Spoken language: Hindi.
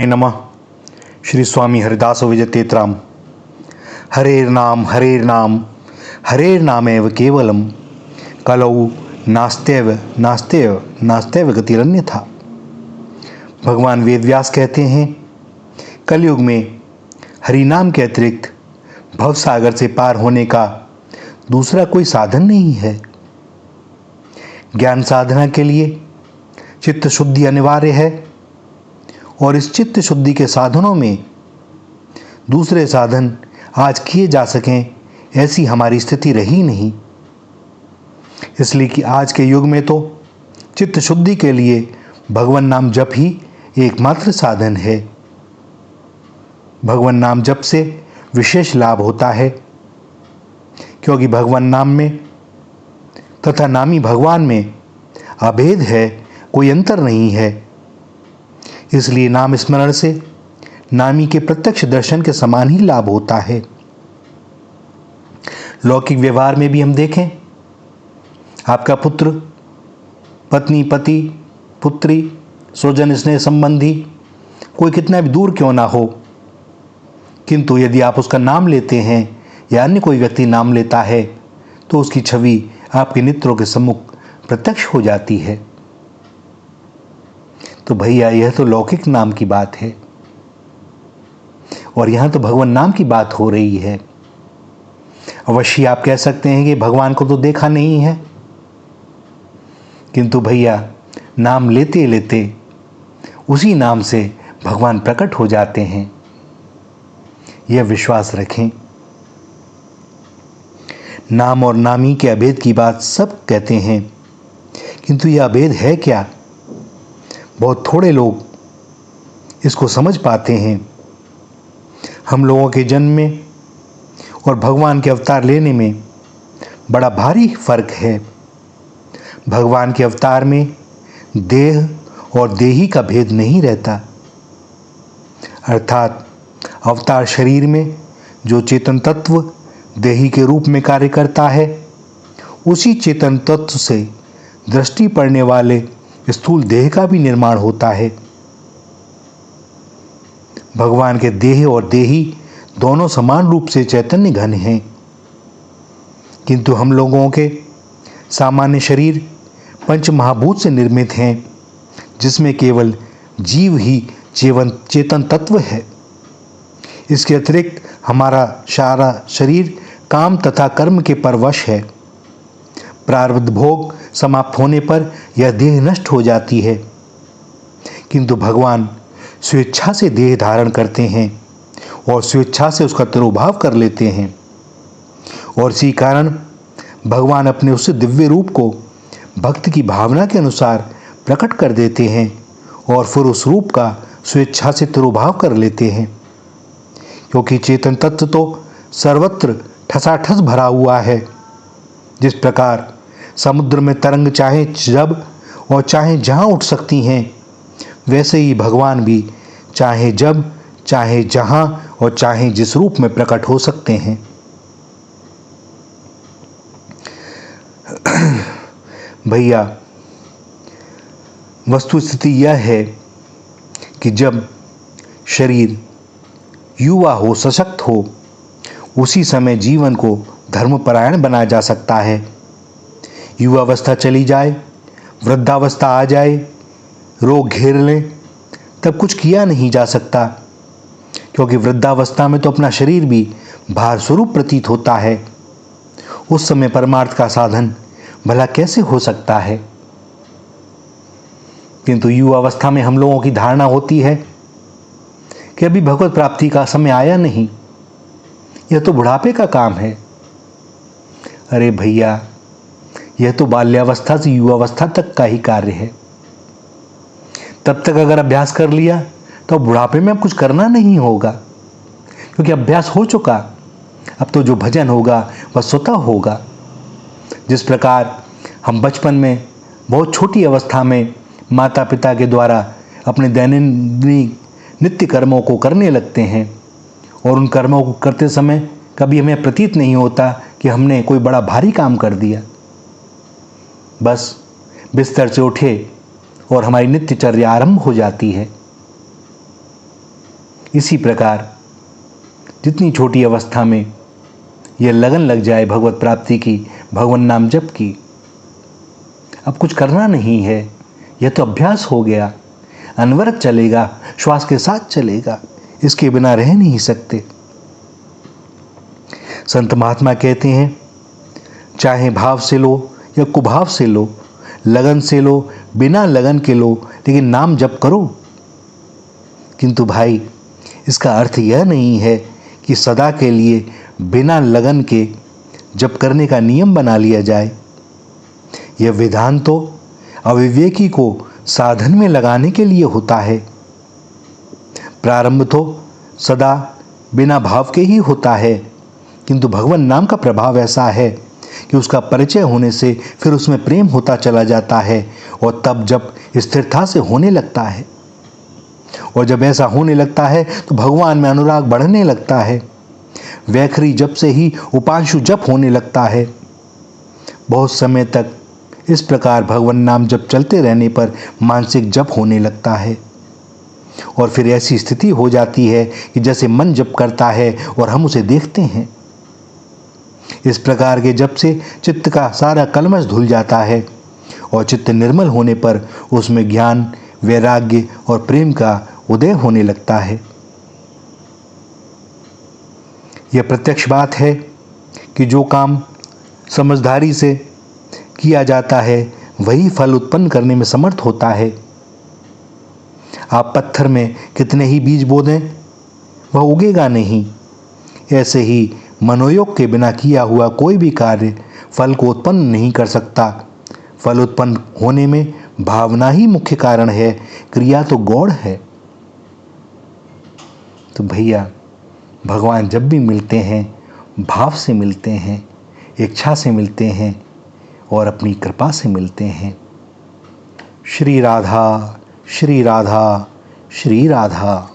नमः। श्री स्वामी हरिदास विजय तेतराम। हरेर नामेव केवलम कलौ नास्त्यव नास्त्यव नास्त्यव गतिरन्यथा। भगवान वेदव्यास कहते हैं, कलयुग में हरि नाम के अतिरिक्त भव सागर से पार होने का दूसरा कोई साधन नहीं है। ज्ञान साधना के लिए चित्त शुद्धि अनिवार्य है और इस चित्त शुद्धि के साधनों में दूसरे साधन आज किए जा सकें ऐसी हमारी स्थिति रही नहीं। इसलिए कि आज के युग में तो चित्त शुद्धि के लिए भगवान नाम जप ही एकमात्र साधन है। भगवान नाम जप से विशेष लाभ होता है, क्योंकि भगवान नाम में तथा नामी भगवान में अभेद है, कोई अंतर नहीं है। इसलिए नाम स्मरण से नामी के प्रत्यक्ष दर्शन के समान ही लाभ होता है। लौकिक व्यवहार में भी हम देखें, आपका पुत्र, पत्नी, पति, पुत्री, स्वजन स्नेह संबंधी कोई कितना भी दूर क्यों ना हो, किंतु यदि आप उसका नाम लेते हैं या अन्य कोई व्यक्ति नाम लेता है तो उसकी छवि आपके नेत्रों के सम्मुख प्रत्यक्ष हो जाती है। तो भैया, यह तो लौकिक नाम की बात है और यहां तो भगवान नाम की बात हो रही है। अवश्य आप कह सकते हैं कि भगवान को तो देखा नहीं है, किंतु भैया, नाम लेते लेते उसी नाम से भगवान प्रकट हो जाते हैं, यह विश्वास रखें। नाम और नामी के अभेद की बात सब कहते हैं, किंतु यह अभेद है क्या? बहुत थोड़े लोग इसको समझ पाते हैं। हम लोगों के जन्म में और भगवान के अवतार लेने में बड़ा भारी फर्क है। भगवान के अवतार में देह और देही का भेद नहीं रहता, अर्थात अवतार शरीर में जो चेतन तत्व देही के रूप में कार्य करता है, उसी चेतन तत्व से दृष्टि पड़ने वाले स्थूल देह का भी निर्माण होता है। भगवान के देह और देही दोनों समान रूप से चैतन्य घन हैं, किंतु हम लोगों के सामान्य शरीर पंच महाभूत से निर्मित हैं, जिसमें केवल जीव ही चेतन तत्व है। इसके अतिरिक्त हमारा सारा शरीर काम तथा कर्म के परवश है। प्रारब्ध भोग समाप्त होने पर यह देह नष्ट हो जाती है, किंतु भगवान स्वेच्छा से देह धारण करते हैं और स्वेच्छा से उसका तिरोभाव कर लेते हैं, और इसी कारण भगवान अपने उस दिव्य रूप को भक्त की भावना के अनुसार प्रकट कर देते हैं और फिर उस रूप का स्वेच्छा से तिरोभाव कर लेते हैं, क्योंकि चेतन तत्व तो सर्वत्र ठसाठस भरा हुआ है। जिस प्रकार समुद्र में तरंग चाहे जब और चाहे जहाँ उठ सकती हैं, वैसे ही भगवान भी चाहे जब, चाहे जहाँ और चाहे जिस रूप में प्रकट हो सकते हैं। भैया, वस्तु स्थिति यह है कि जब शरीर युवा हो, सशक्त हो, उसी समय जीवन को धर्मपरायण बनाया जा सकता है। युवावस्था चली जाए, वृद्धावस्था आ जाए, रोग घेर लें, तब कुछ किया नहीं जा सकता, क्योंकि वृद्धावस्था में तो अपना शरीर भी भार स्वरूप प्रतीत होता है। उस समय परमार्थ का साधन भला कैसे हो सकता है? किंतु युवावस्था में हम लोगों की धारणा होती है कि अभी भगवत प्राप्ति का समय आया नहीं, यह तो बुढ़ापे का काम है। अरे भैया, यह तो बाल्यावस्था से युवावस्था तक का ही कार्य है। तब तक अगर अभ्यास कर लिया तो बुढ़ापे में अब कुछ करना नहीं होगा, क्योंकि अभ्यास हो चुका। अब तो जो भजन होगा वह स्वतः होगा। जिस प्रकार हम बचपन में बहुत छोटी अवस्था में माता पिता के द्वारा अपने दैनंदिन नित्य कर्मों को करने लगते हैं, और उन कर्मों को करते समय कभी हमें प्रतीत नहीं होता कि हमने कोई बड़ा भारी काम कर दिया। बस बिस्तर से उठे और हमारी नित्यचर्या आरंभ हो जाती है। इसी प्रकार जितनी छोटी अवस्था में यह लगन लग जाए भगवत प्राप्ति की, भगवान नाम जप की, अब कुछ करना नहीं है, यह तो अभ्यास हो गया, अनवरत चलेगा, श्वास के साथ चलेगा, इसके बिना रह नहीं सकते। संत महात्मा कहते हैं, चाहे भाव से लो या कुभाव से लो, लगन से लो, बिना लगन के लो, लेकिन नाम जप करो। किंतु भाई, इसका अर्थ यह नहीं है कि सदा के लिए बिना लगन के जप करने का नियम बना लिया जाए। यह विधान तो अविवेकी को साधन में लगाने के लिए होता है। प्रारंभ तो सदा बिना भाव के ही होता है, किंतु भगवान नाम का प्रभाव ऐसा है कि उसका परिचय होने से फिर उसमें प्रेम होता चला जाता है, और तब जब स्थिरता से होने लगता है, और जब ऐसा होने लगता है तो भगवान में अनुराग बढ़ने लगता है। वैखरी जप से ही उपांशु जप होने लगता है। बहुत समय तक इस प्रकार भगवान नाम जप चलते रहने पर मानसिक जप होने लगता है, और फिर ऐसी स्थिति हो जाती है कि जैसे मन जप करता है और हम उसे देखते हैं। इस प्रकार के जप से चित्त का सारा कलमश धुल जाता है, और चित्त निर्मल होने पर उसमें ज्ञान, वैराग्य और प्रेम का उदय होने लगता है। यह प्रत्यक्ष बात है कि जो काम समझदारी से किया जाता है वही फल उत्पन्न करने में समर्थ होता है। आप पत्थर में कितने ही बीज बो दें, वह उगेगा नहीं। ऐसे ही मनोयोग के बिना किया हुआ कोई भी कार्य फल को उत्पन्न नहीं कर सकता। फल उत्पन्न होने में भावना ही मुख्य कारण है, क्रिया तो गौण है। तो भैया, भगवान जब भी मिलते हैं, भाव से मिलते हैं, इच्छा से मिलते हैं, और अपनी कृपा से मिलते हैं। श्री राधा, श्री राधा, श्री राधा।